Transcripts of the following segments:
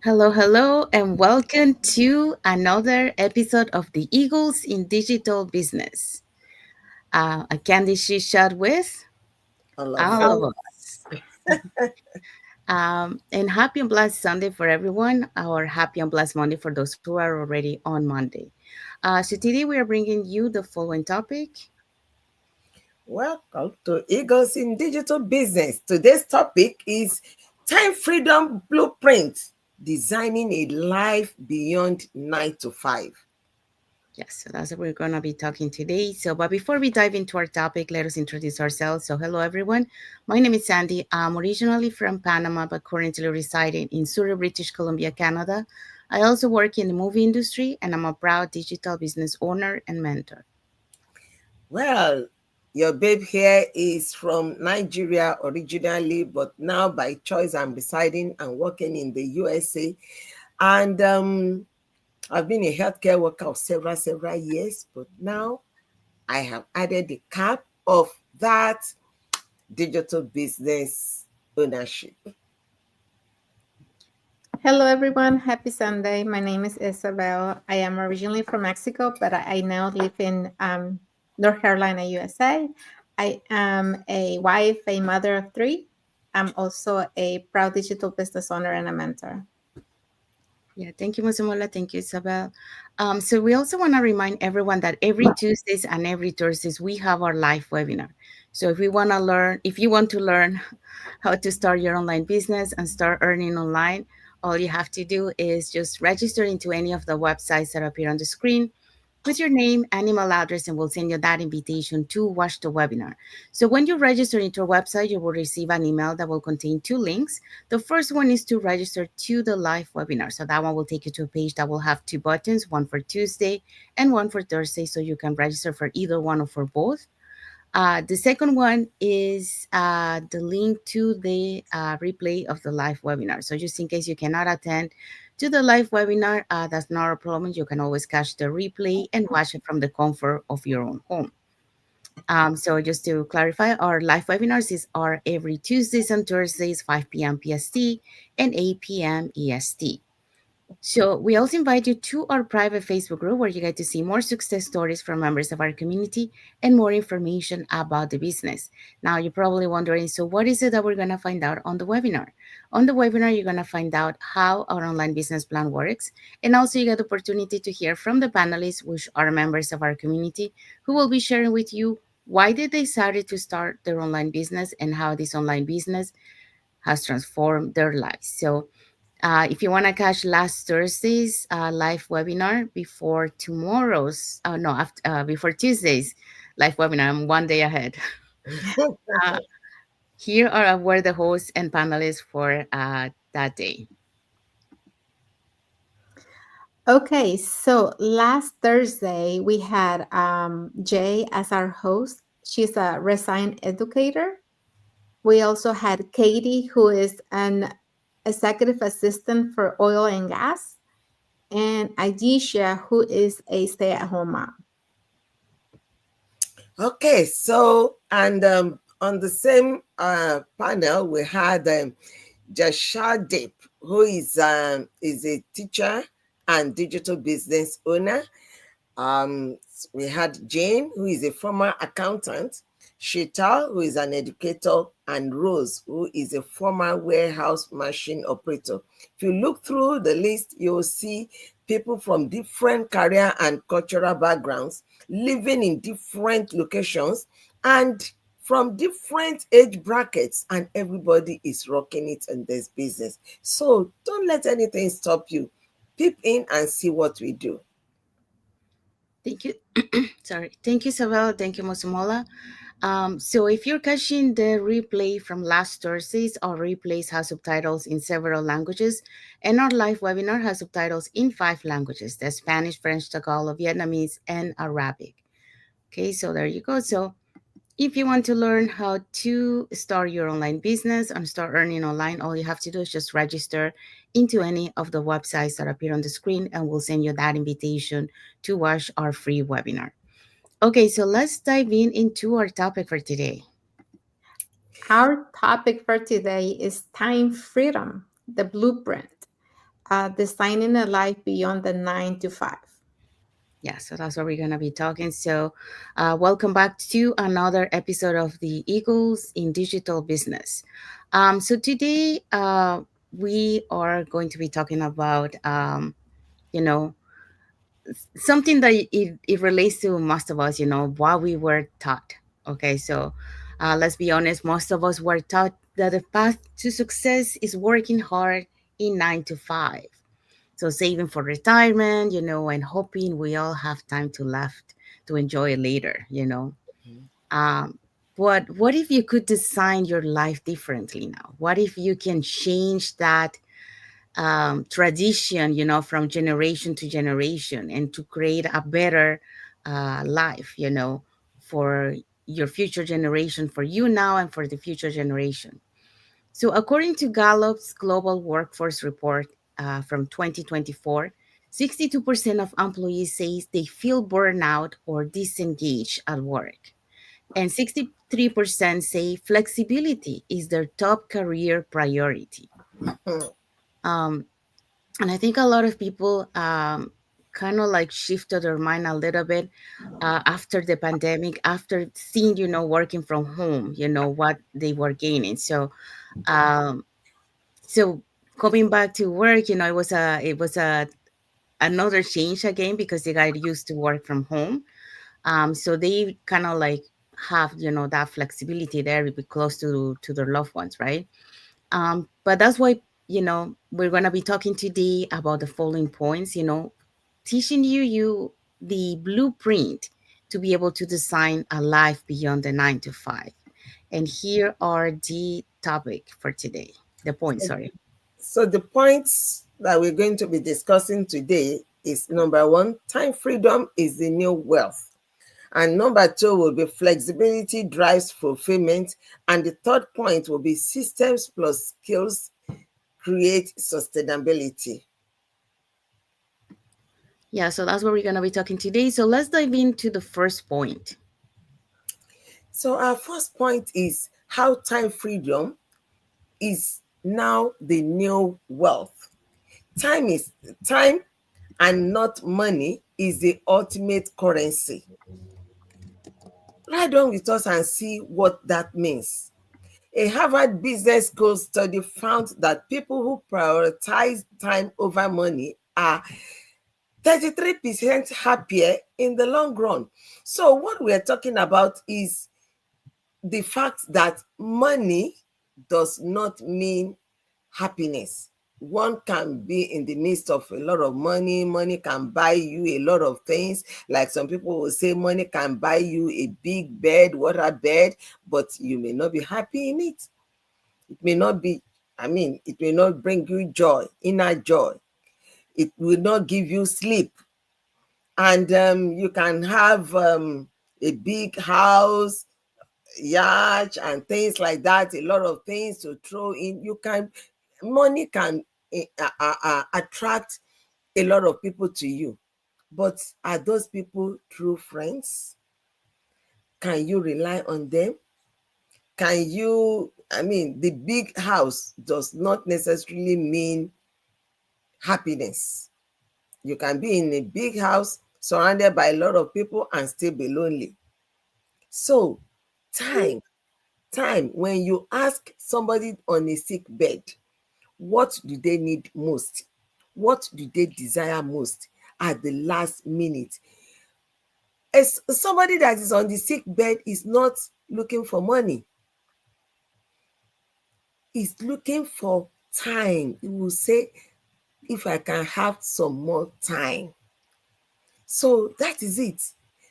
Hello, hello, and welcome to another episode of the Eagles in Digital Business. A Candy she shot with All of all us. of us. And happy and blessed Sunday for everyone, or happy and blessed Monday for those who are already on Monday. So today we are bringing you the following topic. Welcome to Eagles in Digital Business. Today's topic is Time Freedom Blueprint, designing a life beyond 9 to 5. Yes, so that's what we're going to be talking today. But before we dive into our topic, let us introduce ourselves. So, hello everyone. My name is Sandy. I'm originally from Panama, but currently residing in Surrey, British Columbia, Canada. I also work in the movie industry, and I'm a proud digital business owner and mentor. Well, your babe here is from Nigeria originally, but now by choice I'm residing and working in the USA. And I've been a healthcare worker of several years, but now I have added the cap of that digital business ownership. Hello, everyone. Happy Sunday. My name is Isabel. I am originally from Mexico, but I now live in North Carolina, USA. I am a wife, a mother of three. I'm also a proud digital business owner and a mentor. Yeah, thank you, Musumola. Thank you, Isabel. So we also want to remind everyone that every Tuesdays and every Thursdays we have our live webinar. So if you want to learn how to start your online business and start earning online, all you have to do is just register into any of the websites that appear on the screen with your name and email address, and we'll send you that invitation to watch the webinar. So when you register into our website, you will receive an email that will contain two links. The first one is to register to the live webinar. So that one will take you to a page that will have two buttons, one for Tuesday and one for Thursday. So you can register for either one or for both. The second one is the link to the replay of the live webinar. So just in case you cannot attend to the live webinar, that's not a problem. You can always catch the replay and watch it from the comfort of your own home. So just to clarify, our live webinars are every Tuesdays and Thursdays, 5 p.m. PST and 8 p.m. EST. So we also invite you to our private Facebook group where you get to see more success stories from members of our community and more information about the business. Now you're probably wondering, so what is it that we're going to find out on the webinar? On the webinar, you're going to find out how our online business plan works. And also you get the opportunity to hear from the panelists, which are members of our community, who will be sharing with you why did they decided to start their online business and how this online business has transformed their lives. So if you want to catch last Thursday's live webinar before tomorrow's, no, after, before Tuesday's live webinar, I'm one day ahead. uh, Here are were the hosts and panelists for that day. Okay, so last Thursday we had Jay as our host. She's a resigned educator. We also had Katie, who is an executive assistant for oil and gas, and Aisha, who is a stay-at-home mom. Okay, so and on the same panel we had Jashadip, who is a teacher and digital business owner. We had Jane, who is a former accountant, Shetal, who is an educator, and Rose, who is a former warehouse machine operator. If you look through the list, you'll see people from different career and cultural backgrounds living in different locations and from different age brackets, and everybody is rocking it in this business. So don't let anything stop you. Peep in and see what we do. Thank you. Sorry. Thank you, Isabel. Thank you, Mosumola. So if you're catching the replay from last Thursdays, our replays have subtitles in several languages, and our live webinar has subtitles in 5 languages: the Spanish, French, Tagalog, Vietnamese, and Arabic. Okay, so there you go. So if you want to learn how to start your online business and start earning online, all you have to do is just register into any of the websites that appear on the screen, and we'll send you that invitation to watch our free webinar. Okay, so let's dive into our topic for today. Our topic for today is time freedom, the blueprint. designing a life beyond the 9 to 5. Yeah, so that's what we're going to be talking. So, welcome back to another episode of the Eagles in Digital Business. So, today we are going to be talking about, you know, something that it relates to most of us, what we were taught. Okay, so let's be honest, most of us were taught that the path to success is working hard in 9 to 5. So saving for retirement, and hoping we all have time to left to enjoy it later. Um, what if you could design your life differently now? What if you can change that tradition, from generation to generation and to create a better life, for your future generation, for you now and for the future generation. So, according to Gallup's Global Workforce Report from 2024, 62% of employees say they feel burnout or disengaged at work. And 63% say flexibility is their top career priority. Um, and I think a lot of people kind of like shifted their mind a little bit after the pandemic, after seeing, working from home, what they were gaining. Um, so coming back to work, it was a another change again because they got used to work from home. So they kind of like have, that flexibility there to be close to their loved ones, right? But that's why, we're gonna be talking today about the following points, teaching you the blueprint to be able to design a life beyond the 9 to 5. And here are the topic for today. The points, sorry. So the points that we're going to be discussing today is number one, time freedom is the new wealth. And number two will be flexibility drives fulfillment. And the third point will be systems plus skills create sustainability. Yeah, so that's what we're going to be talking today. So let's dive into the first point. So our first point is how time freedom is now the new wealth. Time and not money is the ultimate currency. Ride on with us and see what that means. A Harvard Business School study found that people who prioritize time over money are 33% happier in the long run. So, what we're talking about is the fact that money does not mean happiness. One can be in the midst of a lot of money. Money can buy you a lot of things. Like some people will say, money can buy you a big bed, water bed, but you may not be happy in it. It may not be, it may not bring you joy, inner joy. It will not give you sleep. And you can have a big house, yacht, and things like that, a lot of things to throw in. Money can attract a lot of people to you. But are those people true friends? Can you rely on them? The big house does not necessarily mean happiness. You can be in a big house surrounded by a lot of people and still be lonely. So, time, when you ask somebody on a sick bed, what do they need most? What do they desire most at the last minute? As somebody that is on the sick bed is not looking for money. He's looking for time. He will say, if I can have some more time. So that is it.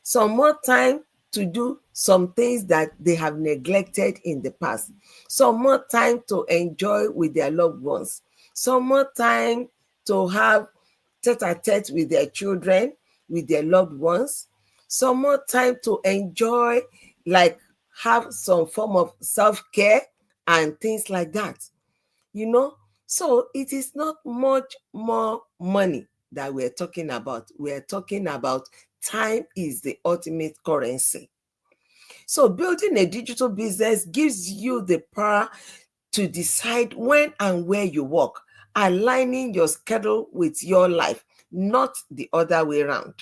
Some more time to do some things that they have neglected in the past. Some more time to enjoy with their loved ones. Some more time to have tete-a-tete with their children, with their loved ones. Some more time to enjoy, like have some form of self-care and things like that. So it is not much more money that we're talking about. We're talking about time is the ultimate currency. So building a digital business gives you the power to decide when and where you work aligning your schedule with your life, not the other way around.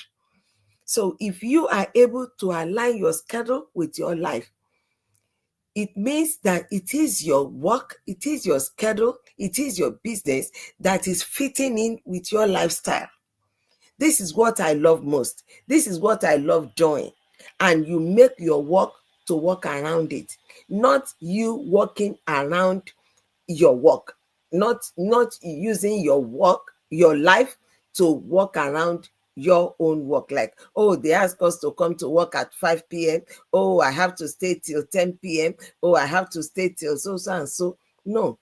So if you are able to align your schedule with your life, it means that it is your work, it is your schedule, it is your business that is fitting in with your lifestyle. This is what I love most. This is what I love doing. And you make your work to work around it, not you working around your work, not using your work, your life to work around your own work. Like, oh, they ask us to come to work at 5 p.m. Oh, I have to stay till 10 p.m. Oh, I have to stay till so so and so. No,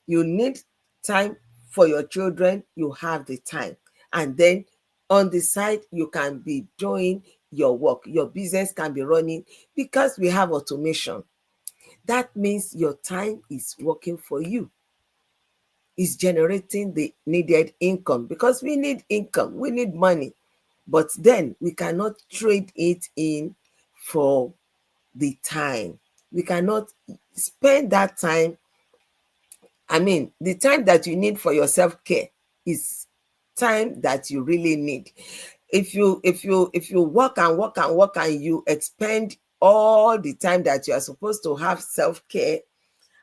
you need time for your children, you have the time. And then on the side, you can be doing your work. Your business can be running because we have automation. That means your time is working for you, is generating the needed income, because we need income, we need money. But then we cannot trade it in for the time. We cannot spend that time. I mean, the time that you need for your self-care is time that you really need. If you work and work and work and you expend all the time that you are supposed to have self-care,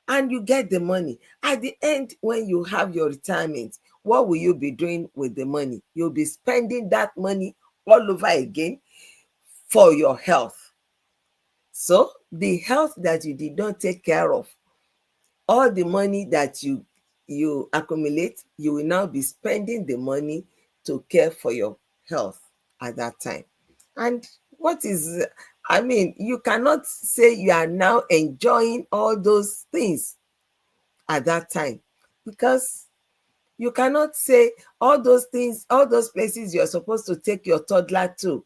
and you get the money at the end, when you have your retirement, what will you be doing with the money? You'll be spending that money all over again for your health. So the health that you did not take care of, all the money that you accumulate, you will now be spending the money to care for your health at that time. And what is, I mean, you cannot say you are now enjoying all those things at that time, because you cannot say all those things, all those places you're supposed to take your toddler to,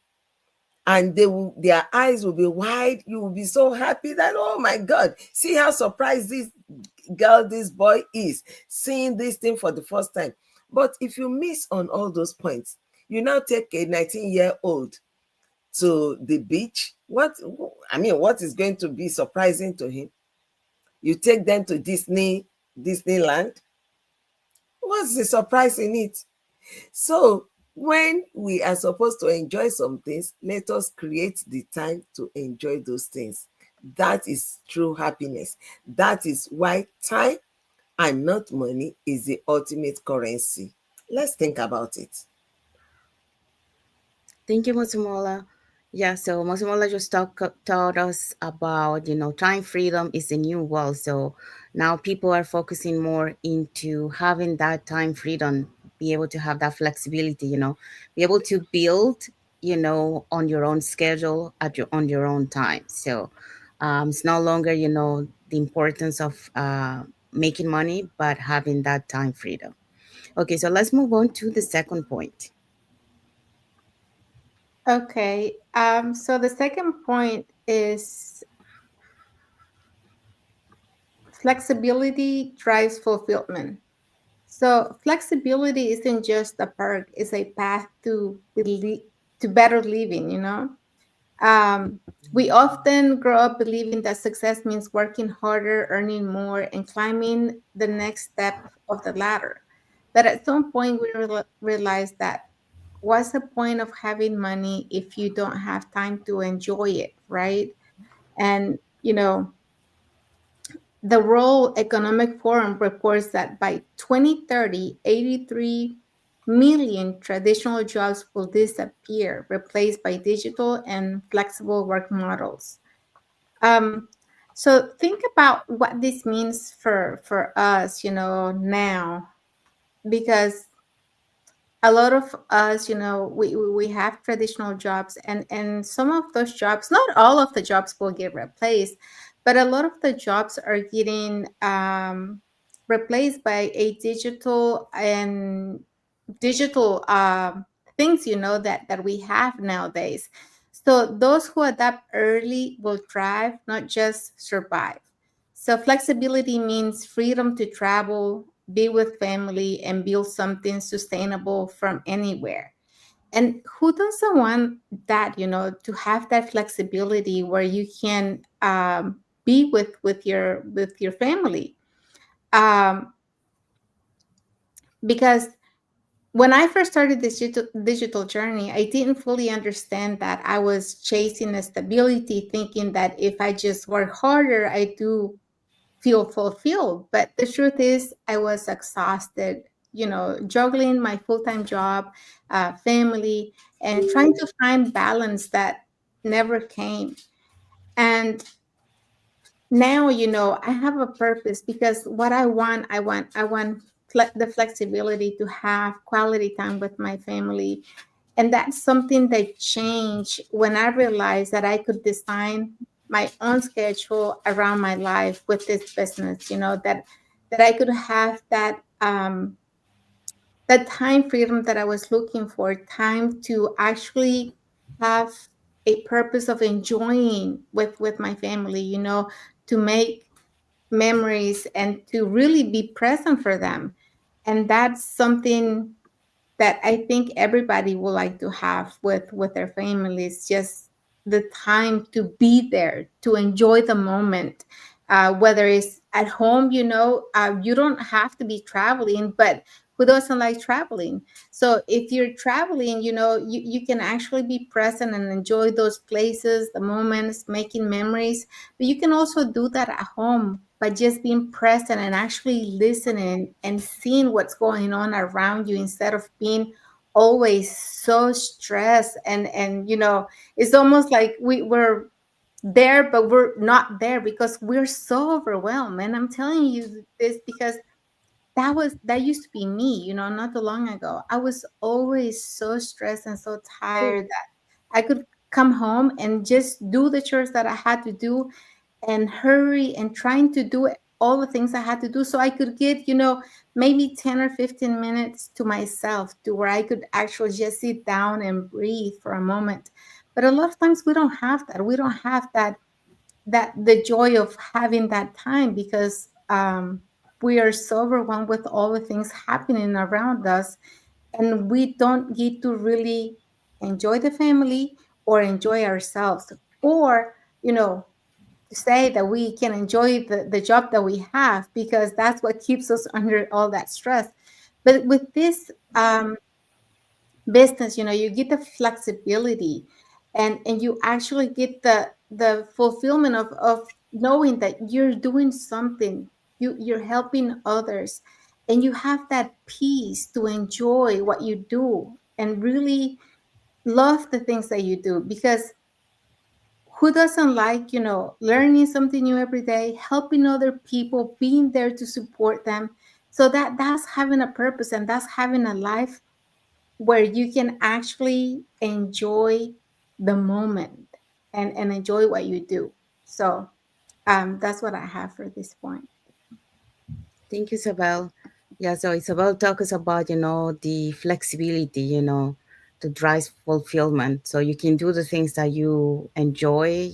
and their eyes will be wide. You will be so happy that, oh my God, see how surprised this girl, this boy is seeing this thing for the first time. But if you miss on all those points, you now take a 19-year-old to the beach. What is going to be surprising to him? You take them to Disneyland. What's the surprise in it? So when we are supposed to enjoy some things, let us create the time to enjoy those things. That is true happiness. That is why time and not money is the ultimate currency. Let's think about it. Thank you, Mosumola. Yeah, so Mosumola just taught us about, time freedom is the new wealth. So now people are focusing more into having that time freedom, be able to have that flexibility, be able to build, on your own schedule on your own time. So it's no longer, the importance of making money, but having that time freedom. Okay, so let's move on to the second point. Okay. So the second point is flexibility drives fulfillment. So flexibility isn't just a perk; it's a path to better living. Um, we often grow up believing that success means working harder, earning more, and climbing the next step of the ladder. But at some point, we realize that what's the point of having money if you don't have time to enjoy it, right? And, the World Economic Forum reports that by 2030, 83 million traditional jobs will disappear, replaced by digital and flexible work models. Um, so think about what this means for us, now, because a lot of us, we have traditional jobs, and some of those jobs, not all of the jobs will get replaced, but a lot of the jobs are getting replaced by a digital things, that we have nowadays. So those who adapt early will thrive, not just survive. So flexibility means freedom to travel, be with family, and build something sustainable from anywhere. And who doesn't want that, to have that flexibility where you can be with your family? Um, because when I first started this digital journey, I didn't fully understand that I was chasing a stability, thinking that if I just work harder, I do feel fulfilled. But the truth is, I was exhausted, juggling my full time job, family, and trying to find balance that never came. And now, I have a purpose, because what I want the flexibility to have quality time with my family. And that's something that changed when I realized that I could design my own schedule around my life with this business, that I could have that time freedom that I was looking for, time to actually have a purpose of enjoying with my family, to make memories and to really be present for them. And that's something that I think everybody would like to have with their families, just the time to be there, to enjoy the moment. Whether it's at home, you don't have to be traveling, but who doesn't like traveling? So if you're traveling, you can actually be present and enjoy those places, the moments, making memories. But you can also do that at home by just being present and actually listening and seeing what's going on around you, instead of being always so stressed. And it's almost like we're there, but we're not there, because we're so overwhelmed. And I'm telling you this because that used to be me, not too long ago. I was always so stressed and so tired that I could come home and just do the chores that I had to do, and hurry and trying to do all the things I had to do, so I could get, maybe 10 or 15 minutes to myself, to where I could actually just sit down and breathe for a moment. But a lot of times we don't have that. We don't have that the joy of having that time, because we are so overwhelmed with all the things happening around us, and we don't get to really enjoy the family or enjoy ourselves, or to say that we can enjoy the job that we have, because that's what keeps us under all that stress. But with this business, you get the flexibility, and you actually get the fulfillment of knowing that you're doing something, you're helping others, and you have that peace to enjoy what you do and really love the things that you do. Because who doesn't like, learning something new every day, helping other people, being there to support them? So that's having a purpose, and that's having a life where you can actually enjoy the moment, and enjoy what you do. So that's what I have for this point. Thank you, Isabel. Yeah, so Isabel talks about, the flexibility, to drive fulfillment. So you can do the things that you enjoy,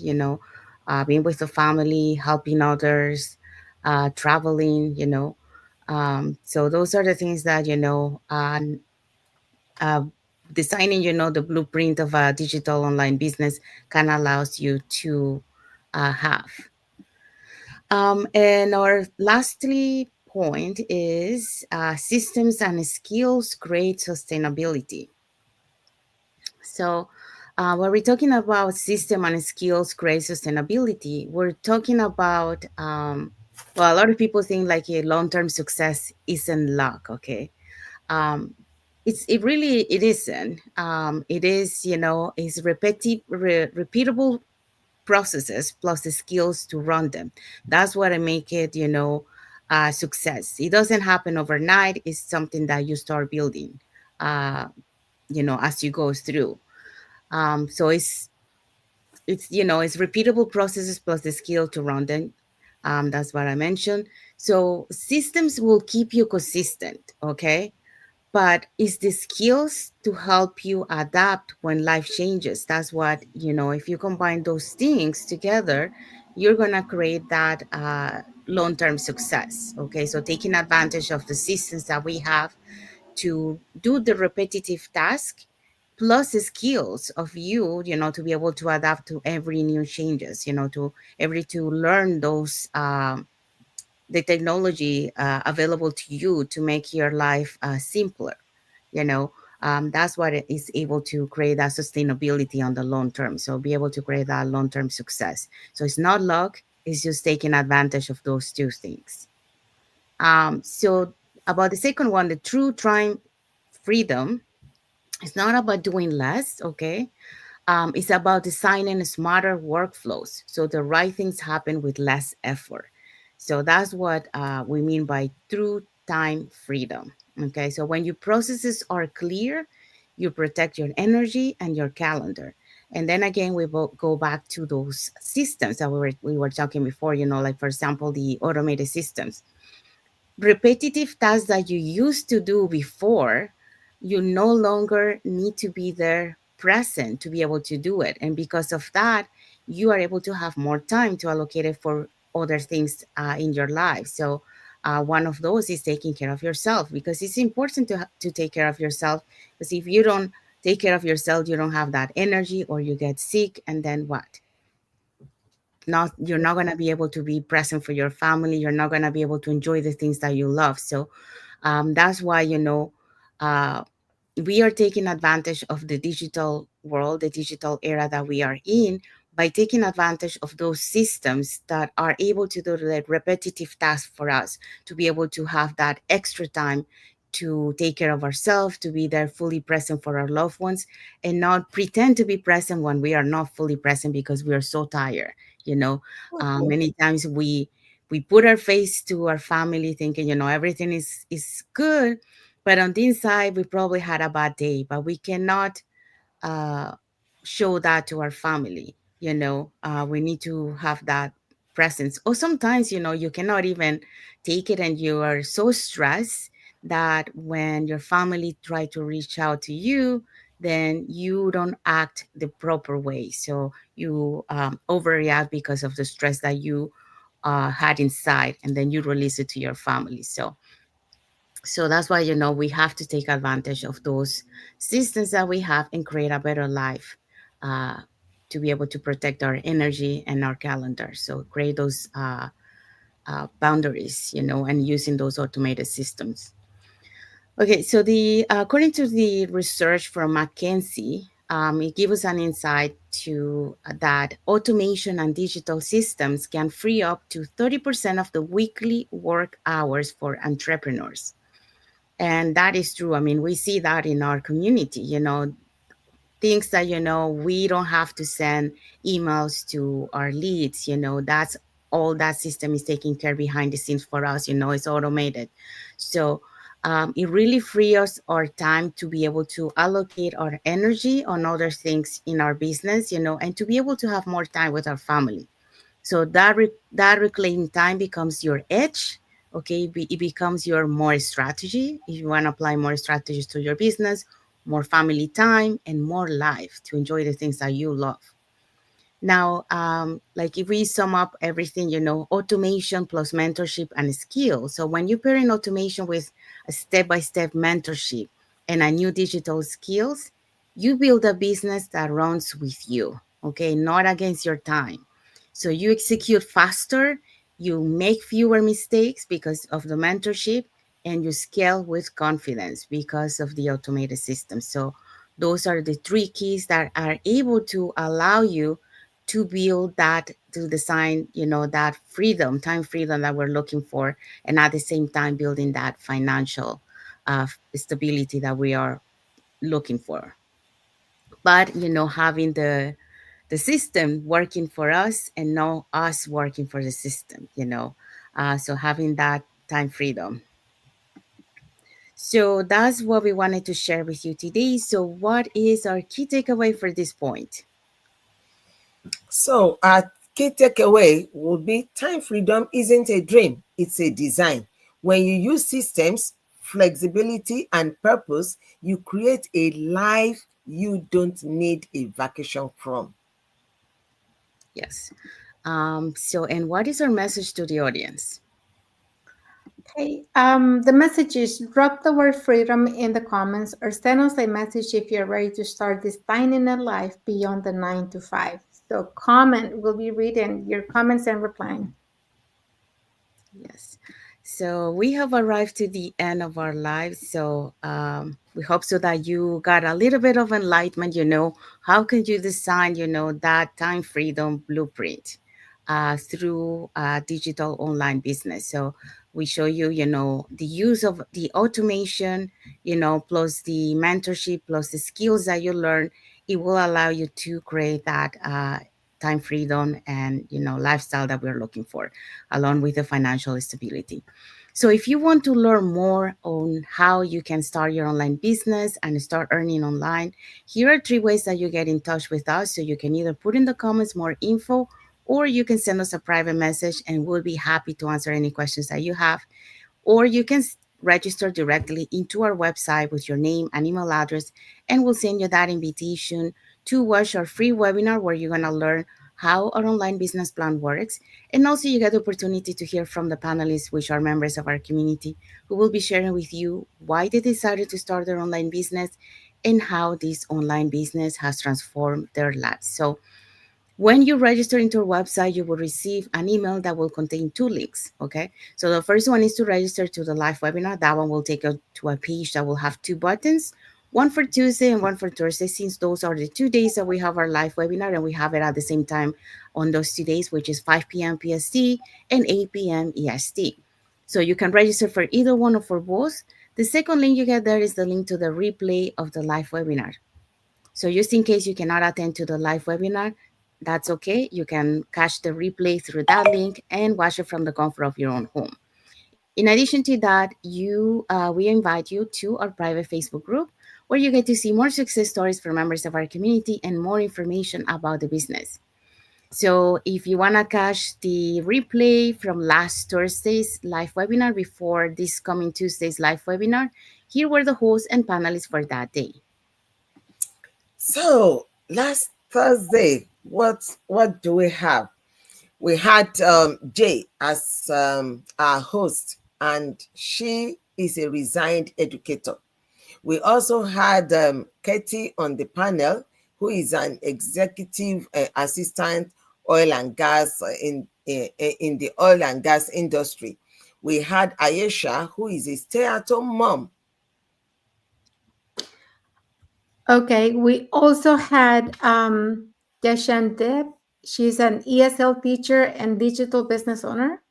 being with the family, helping others, traveling, So those are the things that, uh, designing, the blueprint of a digital online business can allows you to have. And our lastly point is systems and skills create sustainability. So when we're talking about system and skills create sustainability, we're talking about, well, a lot of people think like a long-term success isn't luck, okay? Um, it isn't. It is, is repeatable processes plus the skills to run them. That's what I make it, success. It doesn't happen overnight. It's something that you start building, uh, as you go through. So it's repeatable processes plus the skill to run them. That's what I mentioned. So systems will keep you consistent, okay? But it's the skills to help you adapt when life changes. That's what, if you combine those things together, you're going to create that long-term success. Okay, so taking advantage of the systems that we have to do the repetitive task plus the skills of you, to be able to adapt to every new changes, to every to learn those the technology available to you to make your life simpler. You know, that's what it is able to create that sustainability on the long term. So be able to create that long term success. So it's not luck; it's just taking advantage of those two things. So about the second one, the true time freedom, it's not about doing less, okay? It's about designing smarter workflows so the right things happen with less effort. So that's what we mean by true time freedom. Okay, so when your processes are clear, you protect your energy and your calendar. And then again, we will go back to those systems that we were talking before. You know, like for example, the automated systems, repetitive tasks that you used to do before, you no longer need to be there present to be able to do it. And because of that, you are able to have more time to allocate it for other things in your life. So, one of those is taking care of yourself, because it's important to take care of yourself. Because if you don't take care of yourself, you don't have that energy, or you get sick, and then what? Not, you're not going to be able to be present for your family, you're not going to be able to enjoy the things that you love. So that's why, uh, we are taking advantage of the digital world, the digital era that we are in, by taking advantage of those systems that are able to do the repetitive tasks for us, to be able to have that extra time to take care of ourselves, to be there fully present for our loved ones, and not pretend to be present when we are not fully present because we are so tired. You know, Okay. many times we put our face to our family thinking, everything is good, but on the inside we probably had a bad day, but we cannot uh, show that to our family. We need to have that presence. Or sometimes, you cannot even take it, and you are so stressed that when your family try to reach out to you, then you don't act the proper way. So you overreact because of the stress that you had inside, and then you release it to your family. So that's why, we have to take advantage of those systems that we have and create a better life, uh, to be able to protect our energy and our calendar. So create those boundaries, and using those automated systems. Okay, so the according to the research from McKinsey, it gives us an insight to that automation and digital systems can free up to 30% of the weekly work hours for entrepreneurs. And that is true. I mean, we see that in our community, things that, we don't have to send emails to our leads, that's all, that system is taking care behind the scenes for us, it's automated. So it really frees us our time to be able to allocate our energy on other things in our business, and to be able to have more time with our family. So that reclaiming time becomes your edge. Okay, it becomes your more strategy. If you want to apply more strategies to your business, more family time, and more life to enjoy the things that you love. Now, like if we sum up everything, automation plus mentorship and skill. So when you pair in automation with a step-by-step mentorship and a new digital skills, you build a business that runs with you, okay, not against your time. So you execute faster, you make fewer mistakes because of the mentorship, and you scale with confidence because of the automated system. So those are the three keys that are able to allow you to build that, to design, that freedom, time freedom that we're looking for, and at the same time building that financial stability that we are looking for. But having the system working for us and not us working for the system. So having that time freedom. So that's what we wanted to share with you today. So what is our key takeaway for this point? So our key takeaway would be time freedom isn't a dream, it's a design. When you use systems, flexibility, and purpose, you create a life you don't need a vacation from. Yes. So, and what is our message to the audience? Okay, the message is drop the word freedom in the comments or send us a message if you're ready to start designing a life beyond the 9 to 5. So comment, we'll be reading your comments and replying. Yes. So we have arrived to the end of our lives. So we hope so that you got a little bit of enlightenment. How can you design, that time freedom blueprint through digital online business. So we show you, the use of the automation, plus the mentorship, plus the skills that you learn. It will allow you to create that time freedom and, lifestyle that we're looking for, along with the financial stability. So, if you want to learn more on how you can start your online business and start earning online, here are three ways that you get in touch with us. So, you can either put in the comments more info, or you can send us a private message and we'll be happy to answer any questions that you have. Or you can register directly into our website with your name and email address, and we'll send you that invitation to watch our free webinar where you're going to learn how our online business plan works. And also, you get the opportunity to hear from the panelists, which are members of our community, who will be sharing with you why they decided to start their online business and how this online business has transformed their lives. So, when you register into our website, you will receive an email that will contain two links. Okay. So the first one is to register to the live webinar. That one will take you to a page that will have two buttons, one for Tuesday and one for Thursday, since those are the 2 days that we have our live webinar, and we have it at the same time on those 2 days, which is 5 p.m. PST and 8 p.m. EST. So you can register for either one or for both. The second link you get there is the link to the replay of the live webinar. So just in case you cannot attend to the live webinar, that's okay. You can catch the replay through that link and watch it from the comfort of your own home. In addition to that, we invite you to our private Facebook group where you get to see more success stories from members of our community and more information about the business. So if you want to catch the replay from last Thursday's live webinar before this coming Tuesday's live webinar, here were the hosts and panelists for that day. So last Thursday, what do we have? We had Jay as our host, and she is a resigned educator. We also had Katie on the panel, who is an executive assistant oil and gas in the oil and gas industry. We had Ayesha, who is a stay-at-home mom. Okay, we also had Deb. She's an ESL teacher and digital business owner.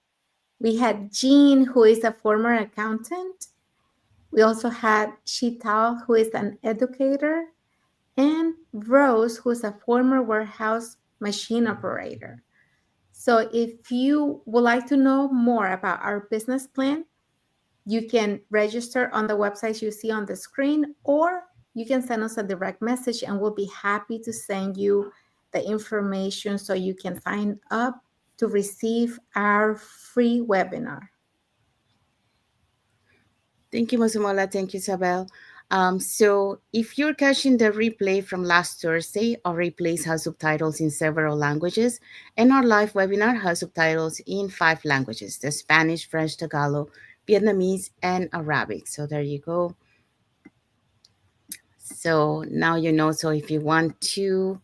We had Jean, who is a former accountant. We also had Shital, who is an educator, and Rose, who is a former warehouse machine operator. So if you would like to know more about our business plan, you can register on the websites you see on the screen, or you can send us a direct message and we'll be happy to send you the information so you can sign up to receive our free webinar. Thank you, Mazumola. Thank you, Isabel. So if you're catching the replay from last Thursday, our replays have subtitles in several languages, and our live webinar has subtitles in 5 languages: the Spanish, French, Tagalog, Vietnamese, and Arabic. So there you go. So now you know. So if you want to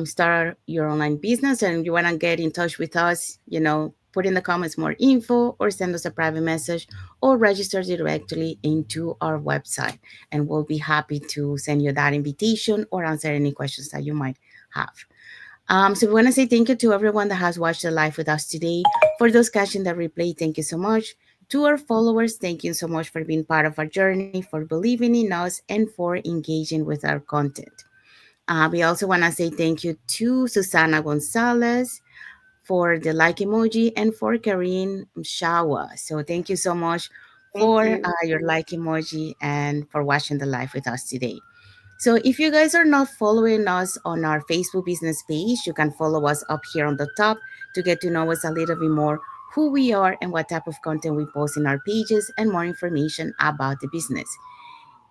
start your online business and you want to get in touch with us, put in the comments more info or send us a private message or register directly into our website. And we'll be happy to send you that invitation or answer any questions that you might have. So we want to say thank you to everyone that has watched the live with us today. For those catching the replay, thank you so much. To our followers, thank you so much for being part of our journey, for believing in us, and for engaging with our content. We also want to say thank you to Susana Gonzalez for the like emoji and for Karine Shawa. So thank you so much Thank for you. your like emoji and for watching the live with us today. So if you guys are not following us on our Facebook business page, you can follow us up here on the top to get to know us a little bit more, who we are and what type of content we post in our pages, and more information about the business.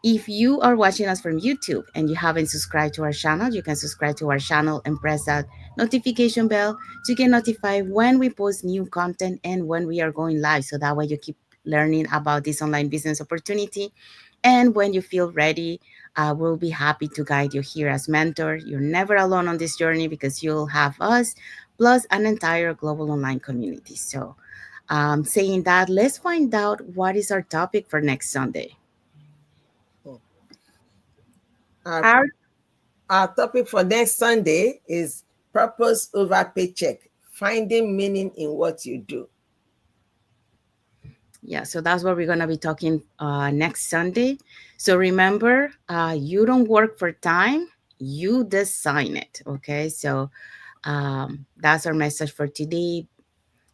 If you are watching us from YouTube and you haven't subscribed to our channel, you can subscribe to our channel and press that notification bell to get notified when we post new content and when we are going live. So that way you keep learning about this online business opportunity. And when you feel ready, we'll be happy to guide you here as mentor. You're never alone on this journey because you'll have us plus an entire global online community. So Saying that, let's find out what is our topic for next Sunday. Our, Our our topic for next Sunday is purpose over paycheck, finding meaning in what you do. Yeah, so that's what we're going to be talking next Sunday. So remember, you don't work for time, you design it. Okay, so that's our message for today.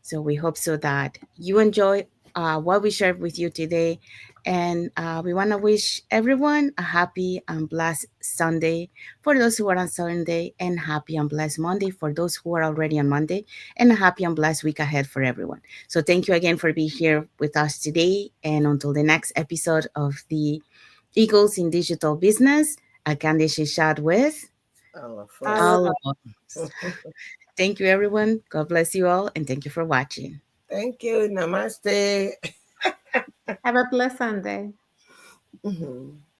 So we hope so that you enjoy what we shared with you today. And we want to wish everyone a happy and blessed Sunday for those who are on Sunday, and happy and blessed Monday for those who are already on Monday, and a happy and blessed week ahead for everyone. So thank you again for being here with us today. And until the next episode of the Eagles in Digital Business, I can chat with All of all us. of all us. of us. Thank you, everyone. God bless you all, and thank you for watching. Thank you. Namaste. Have a blessed Sunday. Mhm.